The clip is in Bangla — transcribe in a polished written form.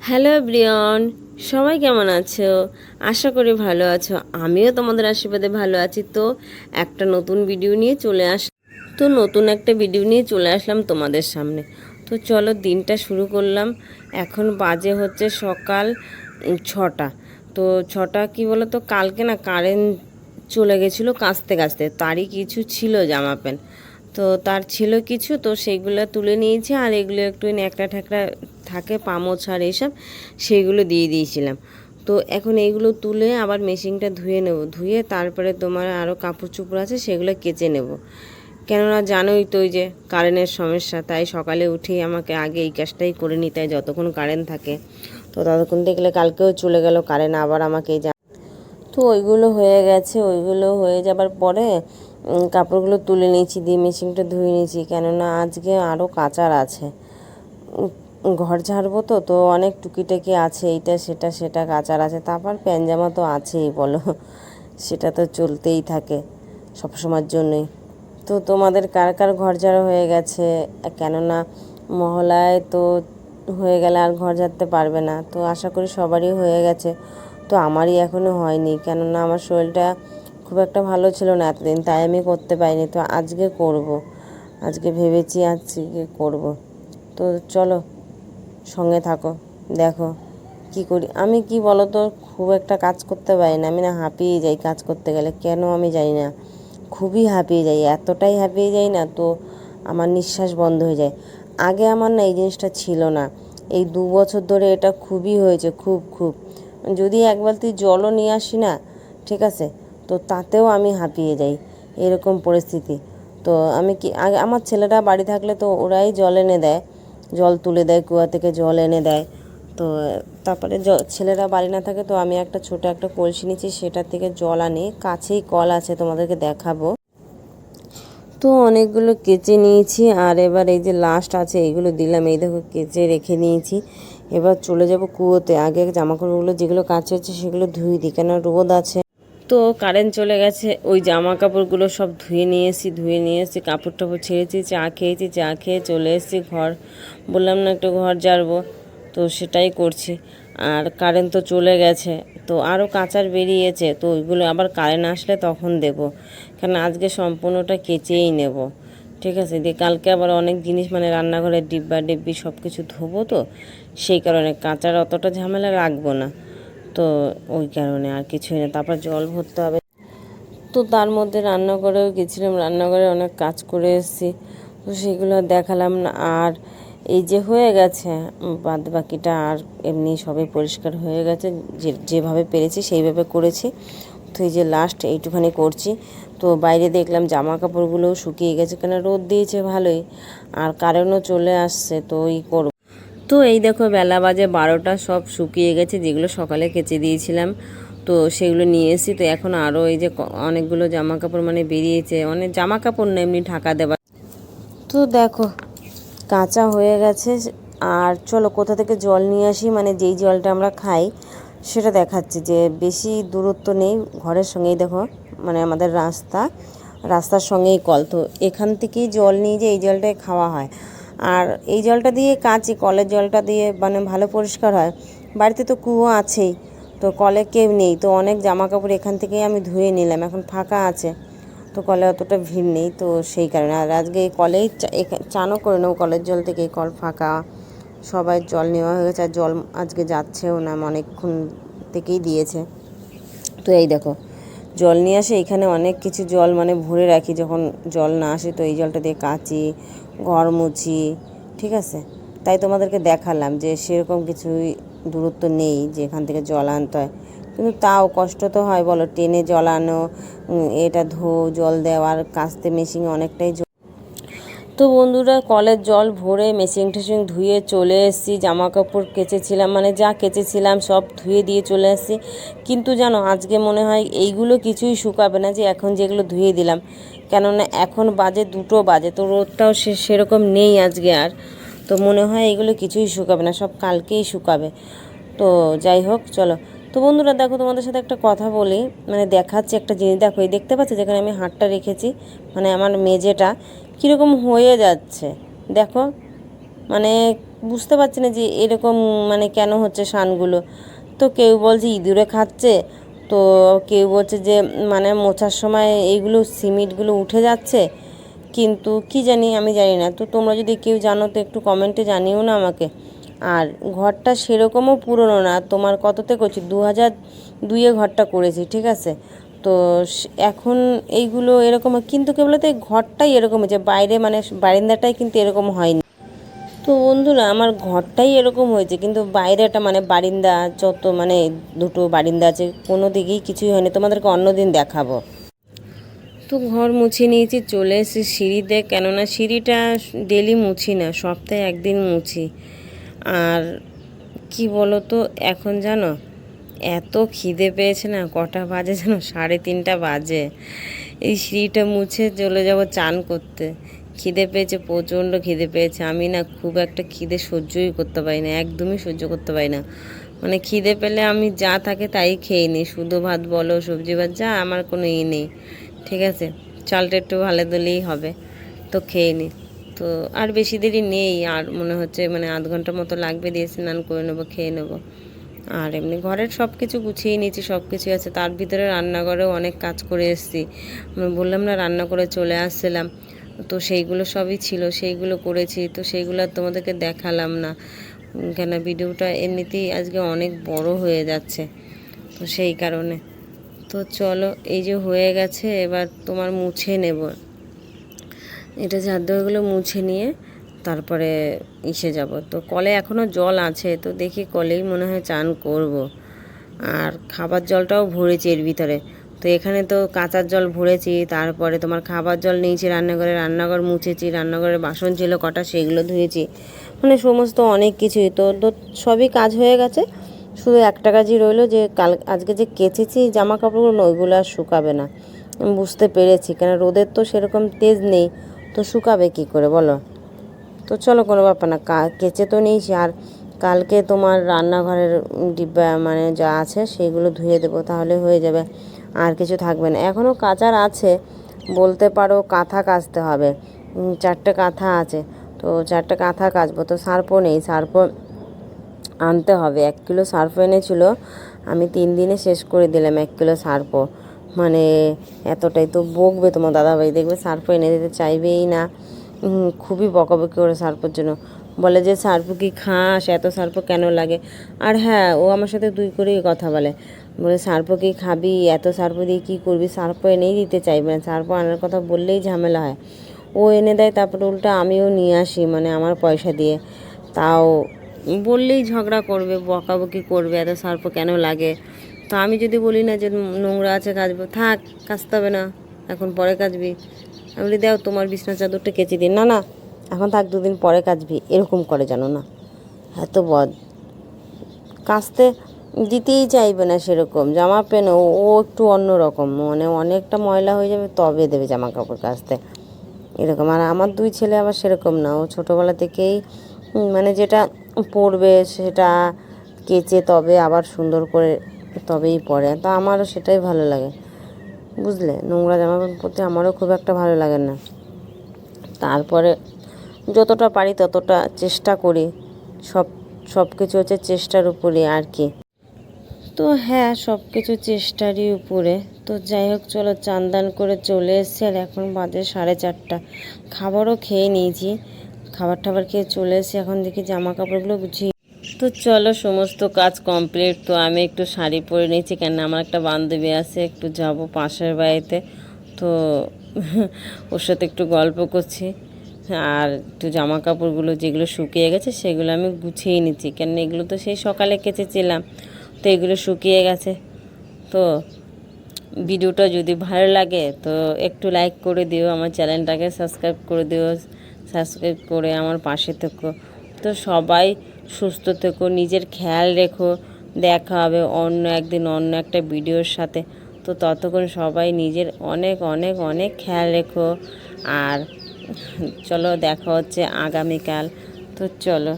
হ্যালো এভরিওয়ান, সবাই কেমন আছো? আশা করি ভালো আছো। আমিও তোমাদের আশীর্বাদে ভালো আছি। তো একটা নতুন ভিডিও নিয়ে চলে নতুন একটা ভিডিও নিয়ে চলে আসলাম তোমাদের সামনে। তো চলো দিনটা শুরু করলাম। এখন বাজে হচ্ছে সকাল 6টা। তো 6টা কি বলো তো, কালকে না কারেন্ট চলে গেছিলো কাচতে কাচতে, তারই কিছু ছিল জামা প্যান্ট। তো তার ছিল কিছু, তো সেইগুলো তুলে নিয়েছি, আর এগুলো একটু ন্যাকড়া ঠ্যাকড়া থাকে পামোছ আর এইসব, সেইগুলো দিয়ে দিয়েছিলাম। তো এখন এইগুলো তুলে আবার মেশিনটা ধুয়ে নেব, ধুয়ে তারপরে তোমার আরও কাপড় চোপড় আছে সেগুলো কেচে নেব। কেননা জানোই তো ওই যে কারেন্টের সমস্যা, তাই সকালে উঠেই আমাকে আগে এই কাজটাই করে নিতে হয় যতক্ষণ কারেন্ট থাকে। তো ততক্ষণ দেখলে কালকেও চলে গেল কারেন্ট, আবার আমাকে তো ওইগুলো হয়ে গেছে। ওইগুলো হয়ে যাবার পরে কাপড়গুলো তুলে নিয়েছি, দিয়ে মেশিনটা ধুয়ে নিয়েছি, কেননা আজকে আরও কাচার আছে। ঘর ঝাড়বো তো তো অনেক টুকিটাকি আছে, এইটা সেটা সেটা কাচার আছে, তারপর প্যান্ট-জামা তো আছেই বলো, সেটা তো চলতেই থাকে সবসময়ের জন্যই। তো তোমাদের কার কার ঘর ঝাড়া হয়ে গেছে? কেননা মহলায় তো হয়ে গেলে আর ঘর ঝাড়তে পারবে না, তো আশা করি সবারই হয়ে গেছে। তো আমারই এখনও হয়নি, কেননা আমার শরীরটা খুব একটা ভালো ছিল না এতদিন, তাই আমি করতে পারিনি। তো আজকে করব, আজকে ভেবেছি আজকে করব। তো চলো সঙ্গে থাকো, দেখো কি করি আমি। কি বলো তো, খুব একটা কাজ করতে পারি না, আমি না হাঁপিয়ে যাই কাজ করতে গেলে, কেন আমি জানি না, খুবই হাঁপিয়ে যাই, এতটাই হাঁপিয়ে যাই না তো আমার নিঃশ্বাস বন্ধ হয়ে যায়। আগে আমার না এই জিনিসটা ছিল না, এই 2 বছর ধরে এটা খুবই হয়েছে, খুব খুব। যদি এক বালতি জলও নিয়ে আসি না, ঠিক আছে, তো তাতেও আমি হাঁপিয়ে যাই, এরকম পরিস্থিতি। তো আমি কি আগে আমার ছেলেরা বাড়ি থাকলে তো ওরাই জল এনে দেয়, জল তুলে দেয়, কুয়া থেকে জল এনে দেয়। তো তারপরে ছেলেরা বাড়ি না থাকে তো আমি একটা ছোট একটা কলসি নিয়েছি, সেটা থেকে জল আনি, কাছেই কল আছে, তোমাদেরকে দেখাবো। তো অনেকগুলো কেচে নিয়েছি, আর এবার এই যে লাস্ট আছে এইগুলো দিলাম, এই দেখো কেচে রেখে নিয়েছি। এবার চলে যাব কুয়োতে। আগে জামাকাপড়গুলো যেগুলো কাচে হচ্ছে সেগুলো ধুয়ে দিই, কেন রোদ আছে। তো কারেন্ট চলে গেছে, ওই জামা কাপড়গুলো সব ধুয়ে নিয়ে এসেছি, কাপড় টাপড় ছেড়েছি, চা খেয়েছি, চা খেয়ে চলে এসেছি ঘর। বললাম না একটু ঘর ঝাড়বো, তো সেটাই করছি। আর কারেন্ট তো চলে গেছে, তো আরও কাচার বেরিয়েছে, তো ওইগুলো আবার কারেন্ট আসলে তখন দেব, কারণ আজকে সম্পূর্ণটা কেচেই নেব, ঠিক আছে। দিয়ে কালকে আবার অনেক জিনিস মানে রান্নাঘরের ডিব্বা ডিব্বি সব কিছু ধোবো, তো সেই কারণে কাচার অতটা ঝামেলা রাখবো না। তো ওই কারণে আর কিছুই না, তারপর জল ভরতে হবে। তো তার মধ্যে রান্নাঘরেও গেছিলাম, রান্নাঘরে অনেক কাজ করে এসেছি, তো সেগুলো দেখালাম না। আর এই যে হয়ে গেছে বাদ বাকিটা, আর এমনি সবই পরিষ্কার হয়ে গেছে, যেভাবে পেরেছি সেইভাবে করেছি। তো এই যে লাস্ট এইটুখানি করছি। তো বাইরে দেখলাম জামা কাপড়গুলোও শুকিয়ে গেছে, কেন রোদ দিয়েছে ভালোই, আর কারেন্টও চলে আসছে, তো ওই করব। তো এই দেখো বেলা বাজে 12টা, সব শুকিয়ে গেছে, যেগুলো সকালে কেচে দিয়েছিলাম, তো সেগুলো নিয়ে এসেছি। তো এখন আরও এই যে অনেকগুলো জামা কাপড় মানে বেরিয়েছে, অনেক জামা কাপড় না এমনি ঢাকা দেওয়া। তো দেখো কাঁচা হয়ে গেছে। আর চলো কোথা থেকে জল নিয়ে আসি, মানে যেই জলটা আমরা খাই সেটা দেখাচ্ছি, যে বেশি দূরত্ব নেই, ঘরের সঙ্গেই দেখো, মানে আমাদের রাস্তার সঙ্গেই কল, তো এখান থেকেই জল নিয়ে যে এই জলটাই খাওয়া হয়। আর এই জলটা দিয়ে কাচি, কলের জলটা দিয়ে মানে ভালো পরিষ্কার হয়। বাড়িতে তো কুয়ো আছেই, তো কলে কেউ নেই, তো অনেক জামা কাপড় এখান থেকেই আমি ধুয়ে নিলাম, এখন ফাঁকা আছে, তো কলে অতটা ভিড় নেই, তো সেই কারণে। আর আজকে এই কলেই চানও করে নেবো, কলের জল থেকে, কল ফাঁকা, সবাই জল নেওয়া হয়ে গেছে, আর জল আজকে যাচ্ছেও না, অনেকক্ষণ থেকেই দিয়েছে। তো এই দেখো জল নিয়ে আসে, এখানে অনেক কিছু জল মানে ভরে রাখি, যখন জল না আসে তো এই জলটা দিয়ে কাচি, ঘর মুছি, ঠিক আছে। তাই তোমাদেরকে দেখালাম যে সেরকম কিছুই দূরত্ব নেই যে এখান থেকে জল আনতে হয়, কিন্তু তাও কষ্ট তো হয় বলো, টেনে জল আনো, এটা জল দেওয়ার কাচতে মেশিনে অনেকটাই। তো বন্ধুরা কলের জল ভরে মেশিন টেশিন ধুয়ে চলে এসেছি, জামা কাপড় কেচেছিলাম মানে যা কেচেছিলাম সব ধুয়ে দিয়ে চলে এসেছি। কিন্তু জানো আজকে মনে হয় এইগুলো কিছুই শুকাবে না, যে এখন যেগুলো ধুয়ে দিলাম, কেননা এখন বাজে 2টো বাজে, তো রোদটাও সেরকম নেই আজকে আর। তো মনে হয় এগুলো কিছুই শুকাবে না, সব কালকেই শুকাবে। তো যাই হোক চলো। তো বন্ধুরা দেখো তোমাদের সাথে একটা কথা বলি, মানে দেখাচ্ছি একটা জিনিস, দেখো এই দেখতে পাচ্ছি যেখানে আমি হাতটা রেখেছি, মানে আমার মেঝেটা কীরকম হয়ে যাচ্ছে দেখো, মানে বুঝতে পারছি না যে এরকম মানে কেন হচ্ছে শানগুলো। তো কেউ বলছে ইঁদুরে খাচ্ছে, তো কেউ বলছে যে মানে মোছার সময় এইগুলো সিমেন্টগুলো উঠে যাচ্ছে, কিন্তু কি জানি, আমি জানি না। তো তোমরা যদি কেউ জানো তো একটু কমেন্টে জানিও না আমাকে। আর ঘরটা সেরকমও পুরনো না, তোমার কততে করছি 2002-এ ঘরটা করেছি, ঠিক আছে। তো এখন এইগুলো এরকম, কিন্তু কি বলতো এই ঘরটাই এরকম হয়েছে, বাইরে মানে বারান্দাটাই কিন্তু এরকম হয়নি। তো বন্ধুরা আমার ঘরটাই এরকম হয়েছে, কিন্তু বাইরেটা মানে বারিন্দা যত মানে দুটো বারিন্দা আছে কোনো দিকেই কিছুই হয়নি, তোমাদেরকে অন্য দিন দেখাবো। তো ঘর মুছে নিয়েছি, চলে এসেছি সিঁড়িতে, কেননা সিঁড়িটা ডেলি মুছি না, সপ্তাহে একদিন মুছি। আর কি বলো তো এখন জানো এত খিদে পেয়েছে না, কটা বাজে জানো, 3:30 বাজে। এই সিঁড়িটা মুছে চলে যাব চান করতে। খিদে পেয়েছে, প্রচণ্ড খিদে পেয়েছে। আমি না খুব একটা খিদে সহ্যই করতে পারি না, একদমই সহ্য করতে পারি না। মানে খিদে পেলে আমি যা থাকে তাই খেয়ে নিই, শুধু ভাত বলো সবজি ভাত যা, আমার কোনো নেই, ঠিক আছে। চালটা একটু ভালো দিলেই হবে, তো খেয়ে নিই। তো আর বেশি দেরি নেই, আর মনে হচ্ছে মানে আধ ঘন্টা মতো লাগবে, দিয়ে স্নান করে নেবো, খেয়ে নেবো। আর এমনি ঘরের সব কিছু গুছিয়ে নিয়েছি, সব কিছু আছে, তার ভিতরে রান্নাঘরেও অনেক কাজ করে এসেছি। আমি বললাম না রান্না করে চলে আসছিলাম, তো সেইগুলো সবই ছিল, সেইগুলো করেছি। তো সেইগুলো আর তোমাদেরকে দেখালাম না, কেন ভিডিওটা এমনিতেই আজকে অনেক বড় হয়ে যাচ্ছে, তো সেই কারণে। তো চলো এই যে হয়ে গেছে, এবার তোমার মুছে নেব, এটা ঝাড় দেওয়াগুলো মুছে নিয়ে তারপরে ইসে যাব। তো কলে এখনও জল আছে, তো দেখি কলেই মনে হয় চান করব। আর খাবার জলটাও ভরেছি এর ভিতরে, তো এখানে তো কাঁচার জল ভরেছি, তারপরে তোমার খাবার জল নিয়েছি রান্নাঘরে, রান্নাঘর মুছেছি, রান্নাঘরে বাসন ছিল কটা সেগুলো ধুয়েছি, মানে সমস্ত অনেক কিছুই তো তো সবই কাজ হয়ে গেছে। শুধু একটা কাজই রইলো, যে আজকে যে কেচেছি জামা কাপড়গুলো ওইগুলো আর শুকাবে না, আমি বুঝতে পেরেছি, কেন রোদের তো সেরকম তেজ নেই, তো শুকাবে কী করে বলো। তো চলো কোনো ব্যাপার না, কেচে তো নিয়েছি। আর কালকে তোমার রান্নাঘরের ডিব্বা মানে যা আছে সেগুলো ধুয়ে দেবো, তাহলে হয়ে যাবে, আর কিছু থাকবে না। এখনও কাচার আছে, বলতে পারো কাঁথা কাচতে হবে, 4টে কাঁথা আছে, তো 4টে কাঁথা কাচবো। তো সার্ফও নেই, সার্ফও আনতে হবে। 1 কিলো সার্ফ এনেছিল, আমি 3 দিনে শেষ করে দিলাম 1 কিলো সার্ফও, মানে এতটাই। তো বকবে তোমার দাদাভাই, দেখবে সার্ফ এনে দিতে চাইবেই না, খুবই বকাবকি করে সার্ফের জন্য, বলে যে সার্ফ কি খাস, এত সার্ফ কেন লাগে। আর হ্যাঁ, ও আমার সাথে দুই করেই কথা বলে, বলে সার্ফ কি খাবি, এত সার্ফ দিয়ে কী করবি, সার্ফ এনেই দিতে চাইবে না, সার্ফ আনার কথা বললেই ঝামেলা হয়। ও এনে দেয়, তারপরে উল্টা আমিও নিয়ে আসি, মানে আমার পয়সা দিয়ে, তাও বললেই ঝগড়া করবে, বকাবকি করবে, এত সার্ফ কেন লাগে। তো আমি যদি বলি না যে নোংরা আছে কাচবো, থাক কাচতে হবে না, এখন পরে কাচবি, আমি বলি দাও তোমার বিছনা চাদরটা কেচে দিন, না না এখন থাক 2 দিন পরে কাচবি, এরকম করে জানো না, এত কাচতে দিতেই চাইবে না সেরকম। জামা প্যান্ট ও একটু অন্য রকম, মানে অনেকটা ময়লা হয়ে যাবে তবে দেবে জামা কাপড় কাচতে, এরকম। আর আমার 2 ছেলে আবার সেরকম না, ও ছোটোবেলা থেকেই মানে যেটা পরবে সেটা কেচে তবে আবার সুন্দর করে তবেই পরে, তো আমারও সেটাই ভালো লাগে, বুঝলে। নোংরা জামা প্যান্ট পরতে আমারও খুব একটা ভালো লাগে না। তারপরে যতটা পারি ততটা চেষ্টা করি, সব কিছু হচ্ছে চেষ্টার উপরে আর কি। তো হ্যাঁ, সব কিছু চেষ্টারই উপরে। তো যাই হোক চলো, চান দান করে চলে এসেছি, আর এখন বাজে 4:30, খাবারও খেয়ে নিয়েছি, খাবার টাবার খেয়ে চলে এসেছি, এখন দেখি জামা কাপড়গুলো গুছিয়ে। তো চলো সমস্ত কাজ কমপ্লিট। তো আমি একটু শাড়ি পরে নিয়েছি, কেন আমার একটা বান্ধবী আছে, একটু যাব পাশের বাড়িতে, তো ওর সাথে একটু গল্প করছি। আর একটু জামা কাপড়গুলো যেগুলো শুকিয়ে গেছে সেগুলো আমি গুছিয়ে নিচ্ছি, কেন এগুলো তো সেই সকালে কেচেছিলাম, তো এগুলো শুকিয়ে গেছে। তো ভিডিওটা যদি ভালো লাগে তো একটু লাইক করে দিও, আমার চ্যানেলটাকে সাবস্ক্রাইব করে দিও, সাবস্ক্রাইব করে আমার পাশে থেকো। তো সবাই সুস্থ থেকো, নিজের খেয়াল রেখো, দেখা হবে অন্য একদিন অন্য একটা ভিডিওর সাথে। তো ততক্ষণ সবাই নিজের অনেক অনেক অনেক খেয়াল রেখো। আর চলো দেখা হচ্ছে আগামীকাল, তো চলো।